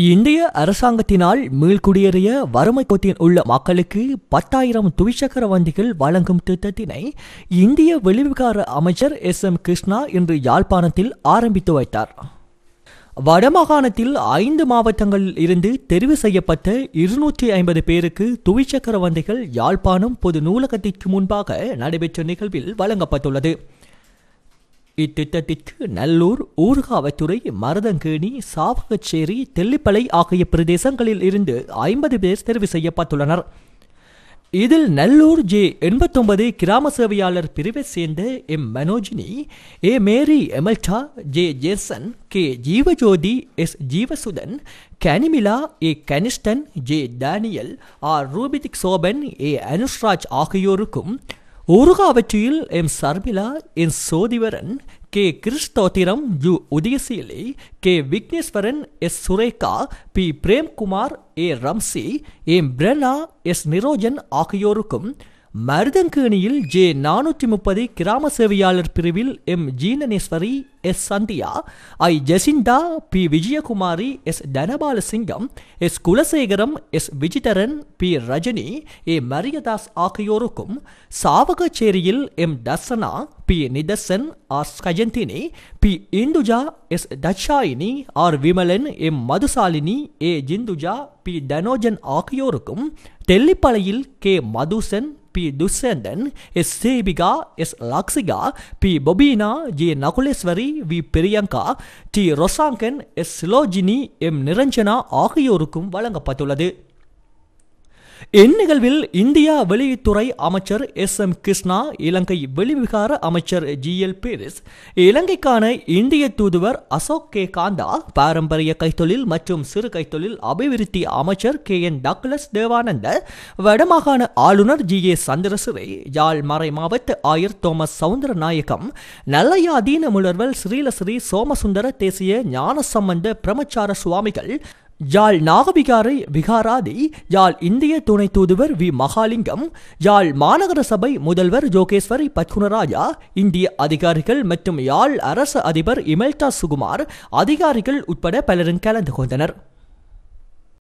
இந்திய அரசாங்கத்தினால் மீள்குடியேறிய வறுமை கோட்டில் உள்ள மக்களுக்கு 10,000 துவிச்சக்கர வண்டிகள் வழங்கும் திட்டத்தினை இந்திய வெளிவிவகார அமைச்சர் எஸ்.எம். கிருஷ்ணா இன்று யாழ்ப்பாணத்தில் ஆரம்பித்து வைத்தார். வடமாகாணத்தில் 5 மாவட்டங்களில் இருந்து தெரிவு செய்யப்பட்ட 250 பேருக்கு துவிச்சக்கர வண்டிகள் யாழ்ப்பாணம் பொது நூலகத்திற்கு முன்பாக நடைபெற்ற நிகழ்வில் வழங்கப்பட்டுள்ளது. இத்திட்டத்திற்கு நல்லூர், ஊர்காவத்துறை, மருதங்கேணி, சாவகச்சேரி, தெல்லிப்பளை ஆகிய பிரதேசங்களில் இருந்து 50 பேர் தெரிவு செய்யப்பட்டுள்ளனர். இதில் நல்லூர் J89 கிராம சேவையாளர் பிரிவை சேர்ந்த M. Manojini, A. Mary Emalda, J. Jason, K. Jeevajothi, S. Jeevasuthan, Kanimila, A. Kanishtan, J. Daniel, R. Rubithik Soban, A. Anushraj ஆகியோருக்கும், ஊர்காவற்றியில் M. Sharmila, N. Sothivaran, K. Krishnothiram, U. Udayaseeli, K. Vigneswaran, S. Sureka, P. Premkumar, A. Ramsi, M. Pirana, S. Nirojan ஆகியோருக்கும், மருதங்கேணியில் J430 கிராம சேவையாளர் பிரிவில் M. Jeenaneswari, S. Sandhya, I. Jacinta, P. Vijayakumari, S. Thanabalasingam, S. Kulasekaram, S. Vijitharan, P. Rajini, ஏ. மரியதாஸ் ஆகியோருக்கும், சாவகச்சேரியில் M. Tharsana, P. Nitharsan, R. Skajanthini, P. Indhuja, S. Thatchayini, R. Vimalan, M. Mathusalini, A. Jinthuja, P. Thanojan ஆகியோருக்கும், தெல்லிப்பளையில் K. Mathusan, P. Thushenthan, S. Sebika, S. Laksika, P. Pobina, J. Nakuleswari, V. Priyanka, D. Rosangan, S. Silojini, M. Niranjana ஆகியோருக்கும் வழங்கப்பட்டுள்ளது. இந்நிகழ்வில் இந்தியா வெளியுறவுத்துறை அமைச்சர் எஸ்.எம். கிருஷ்ணா, இலங்கை வெளிவிவகார அமைச்சர் G.L. பீரிஸ், இலங்கைக்கான இந்திய தூதுவர் அசோக் கே. காந்தா, பாரம்பரிய கைத்தொழில் மற்றும் சிறு கைத்தொழில் அபிவிருத்தி அமைச்சர் K.N. டக்ளஸ் தேவானந்த, வடமாகாண ஆளுநர் G.A. சந்திரசிறை, யாழ் மறை மாவட்ட ஆயர் தோமஸ் சவுந்தரநாயகம், நல்லையாதீன முலர்வல் ஸ்ரீலஸ்ரீ சோமசுந்தர தேசிய ஞானசம்பந்த பிரமச்சார சுவாமிகள், யாழ் நாகவிகாரை விகாராதி, யாழ் இந்திய துணை தூதுவர் வி. மகாலிங்கம், யாழ் மாநகர சபை முதல்வர் ஜோகேஸ்வரி பத்குணராஜா, இந்திய அதிகாரிகள் மற்றும் யாழ் அரசு அதிபர் இமெல்டா சுகுமார் அதிகாரிகள் உட்பட பலரும் கலந்து கொண்டனர்.